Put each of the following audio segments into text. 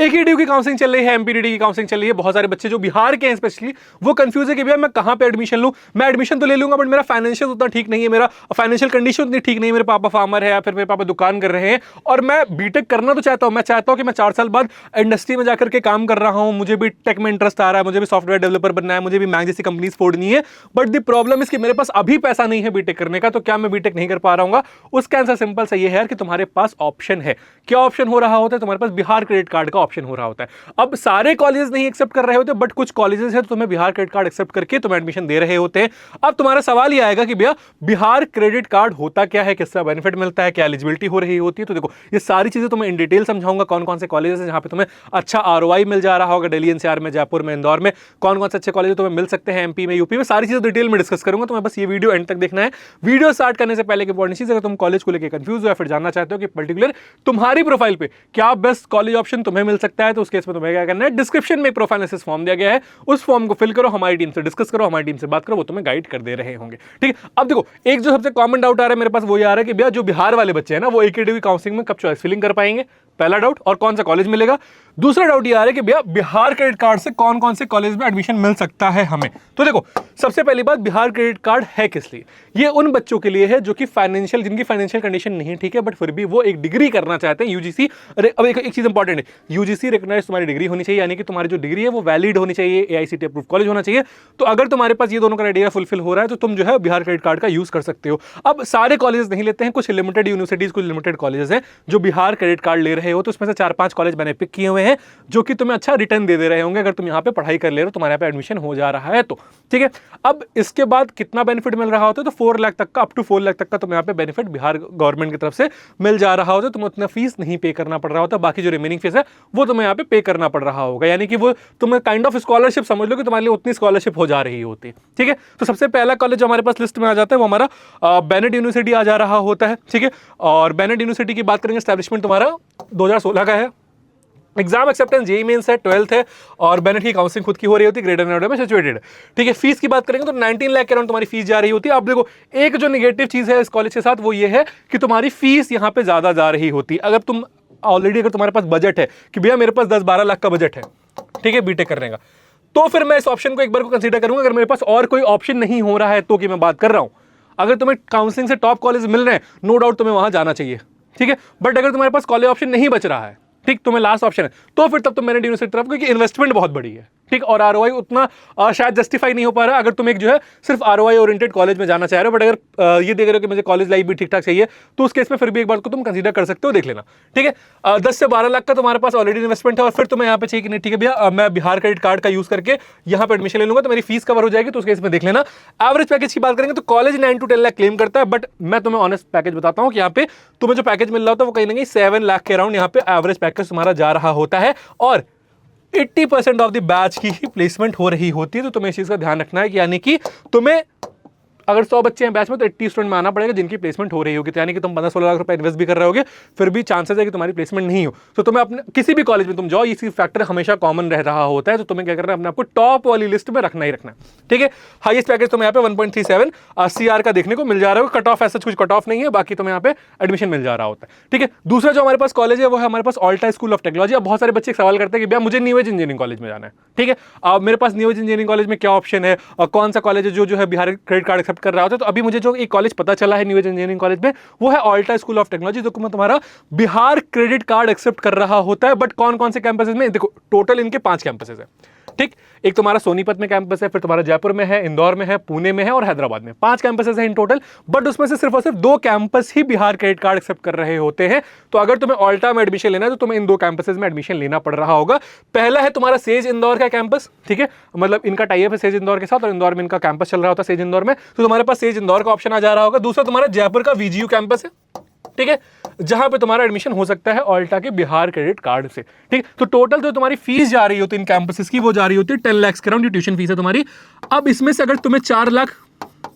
एकेडीयू की काउंसलिंग चल रही है, एमपीडीडी की काउंसलिंग चल रही है। बहुत सारे बच्चे जो बिहार के हैं स्पेशली वो कंफ्यूज है कि भैया मैं कहां पे एडमिशन लूं। मैं एडमिशन तो ले लूंगा बट मेरा फाइनेंशियल उतना ठीक नहीं है, मेरा फाइनेंशियल कंडीशन उतनी ठीक नहीं है, मेरे पापा फार्मर है या फिर मेरे पापा दुकान कर रहे हैं और मैं बीटेक करना तो चाहता हूं। मैं चाहता हूं कि मैं 4 साल बाद इंडस्ट्री में जाकर के काम कर रहा हूं, मुझे भी टेक में इंटरेस्ट आ रहा है, मुझे भी सॉफ्टवेयर डेवलपर बनना है, मुझे भी मैक जैसी कंपनीज फोड़नी है। बट द प्रॉब्लम इज कि मेरे पास अभी पैसा नहीं है बीटेक करने का, तो क्या मैं बीटेक नहीं कर पा रहा हूँ? उसका आंसर सिंपल सा ये है कि तुम्हारे पास ऑप्शन है। क्या ऑप्शन हो रहा होता है? तुम्हारे पास बिहार क्रेडिट कार्ड का ऑप्शन हो रहा होता है। अब सारे कॉलेजेस नहीं एक्सेप्ट कर रहे होते, बट कुछ कॉलेजेस हैं तो तुम्हें बिहार क्रेडिट कार्ड एक्सेप्ट करके तुम्हें एडमिशन दे रहे होते हैं। अब तुम्हारा सवाल ये आएगा कि भैया बिहार क्रेडिट कार्ड होता क्या है, किसका बेनिफिट मिलता है, क्या एलिजिबिलिटी हो रही होती है? तो देखो ये सारी चीजें तुम्हें इन डिटेल समझाऊंगा। कौन कौन से कॉलेजेस हैं जहां पे तुम्हें अच्छा आरओआई मिल जा रहा होगा, दिल्ली एनसीआर में, जयपुर में, इंदौर में कौन कौन से अच्छे कॉलेज तुम्हें मिल सकते हैं, एमपी में, यूपी में, सारी चीजें डिटेल में डिस्कस करूंगा। तुम्हें बस ये वीडियो एंड तक देखना है। वीडियो स्टार्ट करने से पहले एक इंपॉर्टेंट चीज, अगर तुम कॉलेज को लेकर कंफ्यूज हो या फिर जानना चाहते हो कि पर्टिकुलर तुम्हारी प्रोफाइल पे क्या बेस्ट कॉलेज ऑप्शन तुम्हें मिल सकता है, तो उस केस में तुम्हें क्या करना है, डिस्क्रिप्शन में प्रोफाइल एनालिसिस फॉर्म दिया गया है, उस फॉर्म को फिल करो, हमारी टीम से डिस्कस करो, हमारी टीम से बात करो, वो तुम्हें गाइड कर दे रहे होंगे। ठीक है, अब देखो एक जो सबसे कॉमन डाउट आ रहा है मेरे पास वो ये आ रहा है कि भैया जो बिहार वाले बच्चे हैं ना वो एकेडमी काउंसलिंग में कब चॉइस फिलिंग कर पाएंगे? पहला डाउट। और कौन सा कॉलेज मिलेगा? दूसरा डाउट ये आ रहा है कि भैया बिहार क्रेडिट कार्ड से कौन कौन से कॉलेज में एडमिशन मिल सकता है हमें? तो देखो सबसे पहली बात, बिहार क्रेडिट कार्ड है किस लिए? ये उन बच्चों के लिए है जो कि फाइनेंशियल, जिनकी फाइनेंशियल कंडीशन नहीं ठीक है बट फिर भी वो एक डिग्री करना चाहते हैं यूजीसी। अरे अब एक चीज इंपॉर्टेंट है, यूजीसी रिकॉग्नाइज तुम्हारी डिग्री होनी चाहिए, यानी कि तुम्हारी जो डिग्री है वो वैलिड होनी चाहिए, एआईसीटी अप्रूव कॉलेज होना चाहिए। तो अगर तुम्हारे पास ये दोनों क्राइटेरिया फुलफिल हो रहा है तो तुम जो है बिहार क्रेडिट कार्ड का यूज कर सकते हो। अब सारे कॉलेज नहीं लेते हैं, कुछ लिमिटेड यूनिवर्सिटीज, कुछ लिमिटेड कॉलेजेस हैं जो बिहार क्रेडिट कार्ड ले रहे हो, तो उसमें से 4-5 कॉलेज मैंने पिक किए हुए हैं जो कि तुम्हें अच्छा रिटर्न दे रहे होंगे अगर तुम यहाँ पे पढ़ाई कर ले रहे हो, तुम्हारे यहाँ पे एडमिशन हो जा रहा है तो। ठीक है, अब इसके बाद कितना बेनिफिट मिल रहा होता है? तो 4 लाख तक का, अप टू 4 लाख तक का तुम्हें यहाँ पे बेनिफिट बिहार गवर्नमेंट की तरफ से मिल जा रहा होता है। तुम्हें उतना फीस नहीं पे करना पड़ रहा होता, बाकी जो रिमेनिंग फीस है वो तुम्हें यहाँ पे पे करना पड़ रहा होगा, यानी कि वो तुम्हें काइंड ऑफ स्कॉलरशिप समझ लो कि तुम्हारे लिए उतनी स्कॉलरशिप हो जा रही होती है। ठीक है, तो सबसे पहला कॉलेज जो हमारे पास लिस्ट में आ जाता है वो हमारा बेनेट यूनिवर्सिटी आ जा रहा होता है। ठीक है, और बेनेट यूनिवर्सिटी की बात करेंगे, एस्टैब्लिशमेंट तुम्हारा 2016 का है, एग्जाम एक्सेप्टेंस जेईई मेंस है, 12th है, और बेनेट की काउंसलिंग खुद की हो रही होती है, ग्रेटर नोएडा में सिचुएटेड। ठीक है, फीस की बात करेंगे तो 19 लाख के अराउंड तुम्हारी फीस जा रही होती है। अब देखो एक जो निगेटिव चीज है इस कॉलेज के साथ वो ये है कि तुम्हारी फीस यहाँ पे ज्यादा जा रही होती है। अगर तुम ऑलरेडी, अगर तुम्हारे पास बजट है कि भैया मेरे पास 10-12 लाख का बजट है, ठीक है, बीटेक करने का, तो फिर मैं इस ऑप्शन को एक बार को कंसीडर करूंगा। अगर मेरे पास और कोई ऑप्शन नहीं हो रहा है तो कि मैं बात कर रहा हूं, अगर तुम्हें काउंसलिंग से टॉप कॉलेज मिल रहे हैं, नो डाउट तुम्हें वहां जाना चाहिए। ठीक है, बट अगर तुम्हारे पास कॉलेज ऑप्शन नहीं बच रहा है, ठीक, तुम्हें लास्ट ऑप्शन है, तो फिर तब तो मेरिट यूनिवर्सिटी तरफ, क्योंकि इन्वेस्टमेंट बहुत बड़ी है, ठीक, और आरओआई उतना शायद जस्टिफाई नहीं हो पा रहा अगर तुम एक जो है सिर्फ आरओआई ओरिएंटेड कॉलेज में जाना चाह रहे हो। बट अगर ये देख रहे हो कि मुझे कॉलेज लाइफ भी ठीक ठाक चाहिए, तो उस केस में फिर भी एक बार को तुम कंसीडर कर सकते हो, देख लेना। ठीक है, 10 से 12 लाख का तुम्हारे पास ऑलरेडी इन्वेस्टमेंट है और फिर तुम्हें यहाँ पे चाहिए कि नहीं, ठीक है भैया मैं बिहार क्रेडिट कार्ड का यूज करके यहाँ पे एडमिशन ले लूंगा तो मेरी फीस कवर हो जाएगी, तो उस केस में देख लेना। एवरेज पैकेज की बात करेंगे तो कॉलेज 9 to 10 लाख क्लेम करता है, बट मैं तुम्हें ऑनेस्ट पैकेज बताता हूँ कि यहाँ पे तुम्हें जो पैकेज मिल रहा होता है वो कहीं ना कहीं 7 लाख के अराउंड यहाँ पे एवरेज पैकेज तुम्हारा जा रहा होता है, और 80% ऑफ द बैच की ही प्लेसमेंट हो रही होती है। तो तुम्हें इस चीज का ध्यान रखना है कि यानी कि तुम्हें अगर 100 बच्चे हैं बैच में तो 80 स्टूडेंट में आना पड़ेगा जिनकी प्लेसमेंट हो रही होगी, तो यानी कि तुम 15-16 लाख रुपए इन्वेस्ट भी कर रहे होगे, फिर भी चांसेस है कि तुम्हारी प्लेसमेंट नहीं हो। तो तुम्हें अपने किसी भी कॉलेज में तुम जाओ, ये फैक्टर हमेशा कॉमन रह रहा होता है, तो तुम्हें क्या करना है, अपने आपको टॉप वाली लिस्ट में रखना ही रखना है। ठीक है, हाईएस्ट पैकेज तुम्हें यहाँ पे 1.37 CR का देखने को मिल जा रहा है, कट ऑफ ऐसा कुछ कट ऑफ नहीं है, बाकी तुम्हें यहाँ पे एडमिशन मिल जा रहा होता है। ठीक है, दूसरा जो हमारे पास कॉलेज है वो है हमारे पास ऑल्टा स्कूल ऑफ टेक्नोलॉजी। अब बहुत सारे बच्चे सवाल करते हैं कि भैया मुझे न्यू एज इंजीनियरिंग कॉलेज में जाना है। ठीक है, अब मेरे पास न्यू एज इंजीनियरिंग कॉलेज में क्या ऑप्शन है और कौन सा कॉलेज है जो है बिहार क्रेडिट कार्ड एक्सेप्ट कर रहा होता है? तो अभी मुझे जो एक कॉलेज पता चला है न्यू एज इंजीनियरिंग कॉलेज में, वो है ऑल्टा स्कूल ऑफ टेक्नोलॉजी, जो तुम्हारा बिहार क्रेडिट कार्ड एक्सेप्ट कर रहा होता है। बट कौन कौन से कैंपसेस में? देखो टोटल इनके 5 कैंपसेस है। ठीक, एक तुम्हारा सोनीपत में कैंपस है, फिर तुम्हारा जयपुर में है, इंदौर में है, पुणे में है और हैदराबाद में, 5 कैंपसेस हैं इन टोटल। बट उसमें से सिर्फ और सिर्फ 2 कैंपस ही बिहार क्रेडिट कार्ड एक्सेप्ट कर रहे होते हैं। तो अगर तुम्हें ऑल्टा में एडमिशन लेना है तो तुम्हें इन 2 कैंपसेस में एडमिशन लेना पड़ रहा होगा। पहला है तुम्हारा सेज इंदौर का कैंपस, ठीक है, मतलब इनका टाई अप है सेज इंदौर के साथ और इंदौर में इनका कैंपस चल रहा होता है सेज इंदौर में, तो तुम्हारे पास सेज इंदौर का ऑप्शन आ जा रहा होगा। दूसरा तुम्हारा जयपुर का वीजीयू कैंपस है, ठीक है, जहां पे तुम्हारा एडमिशन हो सकता है ऑल्टा के बिहार क्रेडिट कार्ड से। ठीक, तो टोटल जो तुम्हारी फीस जा रही होती है इन कैंपसेस की, वो जा रही होती है 10 लाख के अराउंड, ट्यूशन फीस है तुम्हारी। अब इसमें से अगर तुम्हें 4 लाख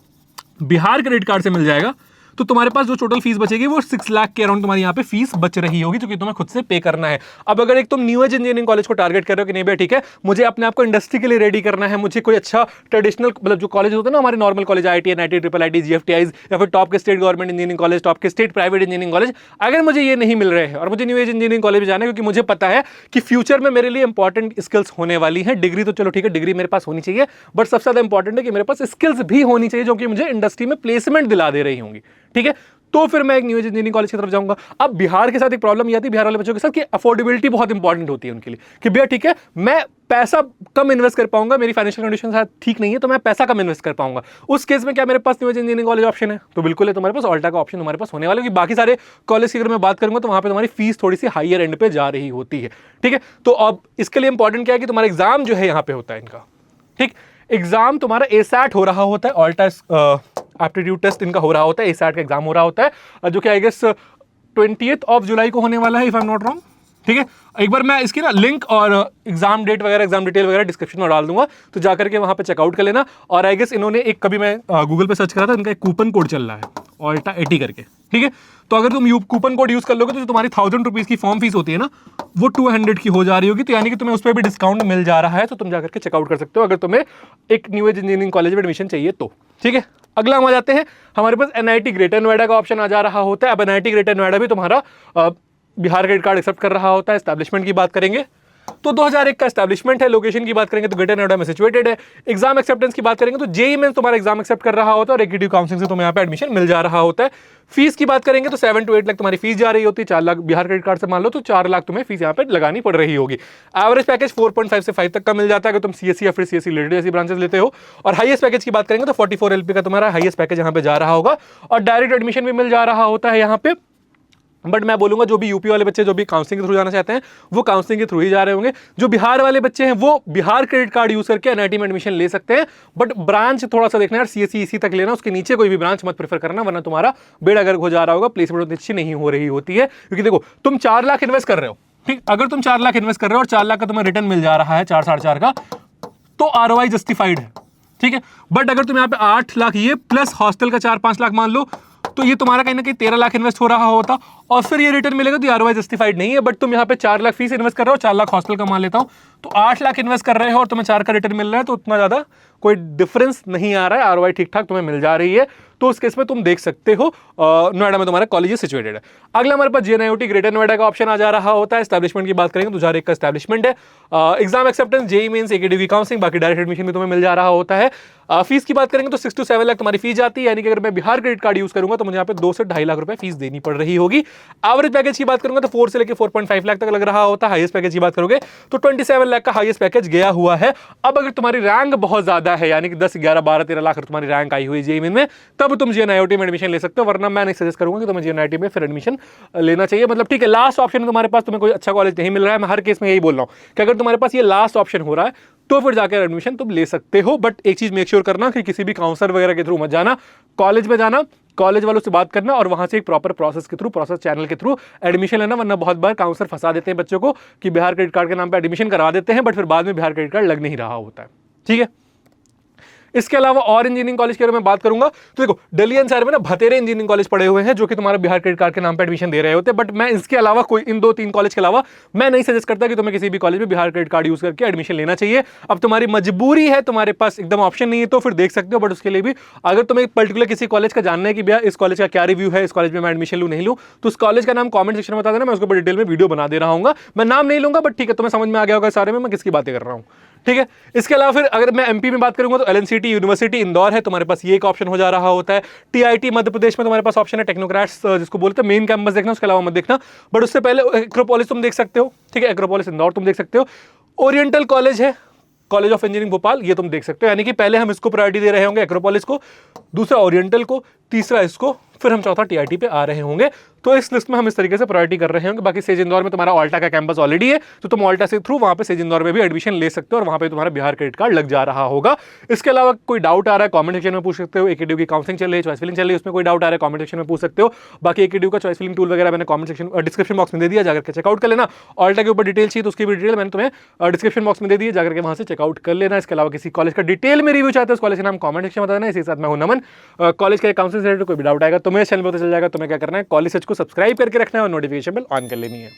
बिहार क्रेडिट कार्ड से मिल जाएगा तो तुम्हारे पास जो टोटल फीस बचेगी वो 6 लाख के अराउंड तुम्हारी यहाँ पे फीस बच रही होगी, जो कि तुम्हें खुद से पे करना है। अब अगर एक तुम न्यू एज इंजीनियरिंग कॉलेज को टारगेट कर रहे हो कि नहीं भैया ठीक है, मुझे अपने आप को इंडस्ट्री के लिए रेडी करना है, मुझे कोई अच्छा ट्रेडिशनल मतलब जो कॉलेज होते हैं ना हमारे normal college, IIT, NIT, IIIT, GFTIs या फिर टॉप के state government engineering college, top के स्टेट प्राइवेट इंजीनियरिंग कॉलेज, अगर मुझे ये नहीं मिल रहे हैं और मुझे न्यू एज इंजीनियरिंग कॉलेज में जाना है, क्योंकि मुझे पता है कि फ्यूचर में मेरे लिए इंपॉर्टेंट स्किल्स होने वाली हैं। डिग्री तो चलो ठीक है, डिग्री मेरे पास होनी चाहिए, बट सबसे ज्यादा इंपॉर्टेंट है कि मेरे पास स्किल्स भी होनी चाहिए जो कि मुझे इंडस्ट्री में प्लेसमेंट दिला दे रही होंगी, ठीक है। तो फिर मैं एक न्यू एज इंजीनियरिंग कॉलेज की तरफ जाऊंगा। अब बिहार के साथ एक प्रॉब्लम ये आती है बिहार वाले बच्चों के साथ कि अफोर्डेबिलिटी बहुत इंपॉर्टेंट होती है उनके लिए, कि भैया ठीक है मैं पैसा कम इन्वेस्ट कर पाऊंगा, मेरी फाइनेंशियल कंडीशन शायद ठीक नहीं है तो मैं पैसा कम इन्वेस्ट कर पाऊंगा। उस केस में क्या मेरे पास new age engineering college option है? तो बिल्कुल है, तुम्हारे पास ऑल्टा का ऑप्शन तुम्हारे पास होने वाला है, क्योंकि बाकी सारे कॉलेज की अगर मैं बात करूंगा तो वहां पे तुम्हारी फीस थोड़ी सी हाईयर एंड पे जा रही होती है, ठीक है। तो अब इसके लिए इंपॉर्टेंट क्या है कि तुम्हारा एग्जाम जो है यहाँ पे होता है इनका, ठीक, एग्जाम तुम्हारा ASAT हो रहा होता है, ऑल्टा एप्टीट्यूड टेस्ट इनका हो रहा होता है, ASAT का एग्जाम हो रहा होता है, जो कि आई गेस 20 जुलाई को होने वाला है, if I am not wrong, ठीक है। एक बार मैं इसकी ना लिंक और एग्जाम डेट वगैरह, एग्जाम डिटेल वगैरह डिस्क्रिप्शन में डाल दूंगा, तो जाकर के वहां पे चेकआउट कर लेना। और आई गेस इन्होंने एक, कभी मैं गूगल पे सर्च करा था, इनका एक कूपन कोड चल रहा है ऑल्टा 80 करके, ठीक है। तो अगर तुम कूपन कोड यूज कर लोगे तो जो तुम्हारी 1000 रुपीज की फॉर्म फीस होती है ना, वो 200 की हो जा रही होगी, तो यानी कि तुम्हें उस पर भी डिस्काउंट मिल जा रहा है, तो तुम जाकर के चेकआउट कर सकते हो अगर तुम्हें एक न्यू एज इंजीनियरिंग कॉलेज में एडमिशन चाहिए तो, ठीक है। अगला हम आ जाते हैं, हमारे पास NIT ग्रेटर नोएडा का ऑप्शन आ जा रहा होता है। अब NIT ग्रेटर नोएडा भी तुम्हारा बिहार क्रेडिट कार्ड एक्सेप्ट कर रहा होता है। एस्टैब्लिशमेंट की बात करेंगे तो 2001 का एस्टैब्लिशमेंट है। लोकेशन की बात करेंगे तो ग्रेटर नोएडा में सिचुएटेड है। एग्जाम एक्सेप्टेंस की बात करेंगे तो जेईई मेंस तुम्हारा एग्जाम एक्सेप्ट कर रहा होता है और एग्जीक्यूटिव काउंसलिंग से तुम्हें यहाँ पे एडमिशन मिल जा रहा होता है। फीस की बात करेंगे तो 7 to 8 लाख तुम्हारी फीस जा रही होती है। 4 लाख बिहार क्रेडिट कार्ड से मान लो तो 4 लाख तुम्हें फीस यहाँ पे लगानी पड़ रही होगी। एवरेज पैकेज 4.5 से 5 तक का मिल जाता है अगर तुम CSE या फिर CSE रिलेटेड ऐसी ब्रांचेस लेते हो। और हाईएस्ट पैकेज की बात करेंगे तो 44 LP का तुम्हारा हाईएस्ट पैकेज यहाँ पे जा रहा होगा और डायरेक्ट एडमिशन भी मिल जा रहा होता है यहाँ पे। बट मैं बोलूंगा जो भी यूपी वाले बच्चे जो भी काउंसलिंग के थ्रू जाना चाहते हैं वो काउंसलिंग के थ्रू ही जा रहे होंगे। जो बिहार वाले बच्चे हैं वो बिहार क्रेडिट कार्ड यूज करके NIT में एडमिशन ले सकते हैं। बट ब्रांच थोड़ा सा देखना यार, CSE EC तक लेना, उसके नीचे कोई भी ब्रांच मत प्रेफर करना, वरना तुम्हारा बेड़ा गर्क हो जा रहा होगा, प्लेसमेंट अच्छी नहीं हो रही होती है। क्योंकि देखो तुम 4 लाख इन्वेस्ट कर रहे हो, ठीक, अगर तुम 4 लाख इन्वेस्ट कर रहे हो और 4 लाख का तुम्हें रिटर्न मिल जा रहा है 4 साढ़े 4 का, तो ROI जस्टिफाइड है, ठीक है। बट अगर तुम यहाँ पे 8 लाख ये प्लस हॉस्टल का 4-5 लाख मान लो तो ये तुम्हारा कहीं ना कहीं 13 लाख इन्वेस्ट हो रहा होता और फिर ये रिटर्न मिलेगा, तो ROI जस्टिफाइड नहीं है। बट तुम यहाँ पे 4 लाख फीस इन्वेस्ट कर रहे हो, 4 लाख हॉस्टल का मान लेता हूँ, तो 8 लाख इन्वेस्ट कर रहे हो और तुम्हें 4 का रिटर्न मिल रहा है, तो उतना ज्यादा कोई डिफरेंस नहीं आ रहा है, ROI ठीक ठाक तुम्हें मिल जा रही है। तो उस केस में तुम देख सकते हो नोएडा में तुम्हारा कॉलेज सिचुएटेड है। अगला हमारे पास JNIOT ग्रेटर नोएडा का ऑप्शन आ जा रहा होता है। एस्टैब्लिशमेंट की बात करेंगे तो 2001 का एस्टैब्लिशमेंट है। Exam acceptance JEE Mains AKTV की काउंसलिंग, बाकी डायरेक्ट एडमिशन भी तुम्हें मिल जा रहा होता है। फीस की बात करेंगे तो 6 to 7 लाख तुम्हारी फीस जाती है, यानी कि अगर मैं बिहार क्रेडिट कार्ड यूज करूंगा तो मुझे यहाँ पे 2 से 2.5 लाख रुपए फीस देनी पड़ रही होगी। एवरेज पैकेज की बात करूंगा तो 4 से लेकर 4.5 लाख तक लग रहा होता है। हाईएस्ट पैकेज की बात करोगे तो 27 लाख का हाईएस्ट पैकेज गया हुआ है। अब अगर तुम्हारी रैंक बहुत ज्यादा है, यानी कि 10, 11, 12, 13 लाख तुम्हारी रैंक आई हुई जेईई में, तब तुम JNIOT में एडमिशन ले सकते हो, वरना मैं नहीं सजेस्ट करूंगा कि तुम्हें JNIOT में फिर एडमिशन लेना चाहिए। मतलब ठीक है, लास्ट ऑप्शन है तुम्हारे पास, तुम्हें कोई अच्छा कॉलेज नहीं मिल रहा है, मैं हर केस में यही बोल रहा हूं कि अगर तुम्हारे पास ये लास्ट ऑप्शन हो रहा है तो फिर जाकर एडमिशन तुम ले सकते हो। बट एक चीज मेक श्योर करना कि किसी भी काउंसलर वगैरह के थ्रू मत जाना, कॉलेज में जाना, कॉलेज वालों से बात करना और वहां से एक प्रॉपर प्रोसेस के थ्रू, प्रोसेस चैनल के थ्रू एडमिशन लेना, वरना बहुत बार काउंसलर फंसा देते हैं बच्चों को कि बिहार क्रेडिट कार्ड के नाम पे एडमिशन करवा देते हैं, बट फिर बाद में बिहार क्रेडिट कार्ड लग नहीं रहा होता है, ठीक है। इसके अलावा और इंजीनियरिंग कॉलेज के बारे में बात करूंगा तो देखो दिल्ली एनसीआर में ना भतेरे इंजीनियरिंग कॉलेज पड़े हुए हैं जो कि तुम्हारा बिहार क्रेडिट कार्ड के नाम पे एडमिशन दे रहे होते हैं। बट मैं इसके अलावा कोई इन 2-3 कॉलेज के अलावा मैं नहीं सजेस्ट करता कि तुम्हें किसी भी कॉलेज में बिहार क्रेडिट कार्ड यूज करके एडमिशन लेना चाहिए। अब तुम्हारी मजबूरी है, तुम्हारे पास एकदम ऑप्शन नहीं है तो फिर देख सकते हो, बट उसके लिए भी अगर तुम्हें पर्टिकुलर किसी कॉलेज का जानना है कि भैया इस कॉलेज का क्या रिव्यू है, इस कॉलेज में मैं एडमिशन लूँ नहीं लूँ, तो उस कॉलेज का नाम कॉमेंट सेक्शन में बता देना, मैं उसके ऊपर डिटेल में वीडियो बना दे रहा हूँ। मैं नाम नहीं लूंगा, बट ठीक है तुम्हें समझ में आ गया होगा सारे में मैं किसकी बातें कर रहा हूँ, ठीक है। इसके अलावा फिर अगर मैं MP में बात करूंगा तो LNCT यूनिवर्सिटी इंदौर है, तुम्हारे पास ये एक ऑप्शन हो जा रहा होता है। TIT मध्य प्रदेश में तुम्हारे पास ऑप्शन है, टेक्नोक्रेट्स जिसको बोलते हैं, मेन कैंपस देखना, उसके अलावा मत देखना। बट उससे पहले एक्रोपोलिस तुम देख सकते हो, ठीक है, एक्रोपोलिस इंदौर तुम देख सकते हो। ओरिएंटल कॉलेज है, कॉलेज ऑफ इंजीनियरिंग भोपाल, ये तुम देख सकते हो। यानी कि पहले हम इसको प्रायोरिटी दे रहे होंगे, एक्रोपोलिस को, दूसरा ओरिएंटल को, तीसरा इसको, फिर हम चौथा TIT पे आ रहे होंगे। तो इस लिस्ट में हम इस तरीके से प्रायोरिटी कर रहे होंगे। बाकी सेज इंदौर में तुम्हारा ऑल्टा का कैंपस ऑलरेडी है, तो तुम ऑल्टा से थ्रू वहां पे सेज इंदौर में भी एडमिशन ले सकते हो और वहां पे तुम्हारा बिहार क्रेडिट कार्ड लग जा रहा होगा। इसके अलावा कोई डाउट आ रहा है कमेंट सेक्शन में पूछ सकते हो। AKTV की काउंसलिंग चल रही है, चॉइस फिलिंग चल रही है, उसमें कोई डाउट आ रहा है कमेंट सेक्शन में पूछ सकते हो। बाकी AKTV का चॉइस फिलिंग टूल वगैरह मैंने कमेंट सेक्शन डिस्क्रिप्शन बॉक्स में दे दिया, जाकर के चेकआउट कर लेना। ऑल्टा के ऊपर डिटेल चाहिए तो उसकी भी डिटेल मैंने तुम्हें डिस्क्रिप्शन बॉक्स में दे दी, जाकर के वहां से चेकआउट कर लेना। इसके अलावा किसी कॉलेज का डिटेल में रिव्यू चाहते हो, उस कॉलेज का नाम कमेंट सेक्शन में बता देना। इसी के साथ मैं हूं नमन। कॉलेज का काउंसलिंग से रिलेटेड कोई भी डाउट आएगा तुम्हें चैनल पता चल जाएगा तुम्हें क्या करना है, कॉलेज सर्च को सब्सक्राइब करके रखना है और नोटिफिकेशन बेल ऑन कर लेनी है।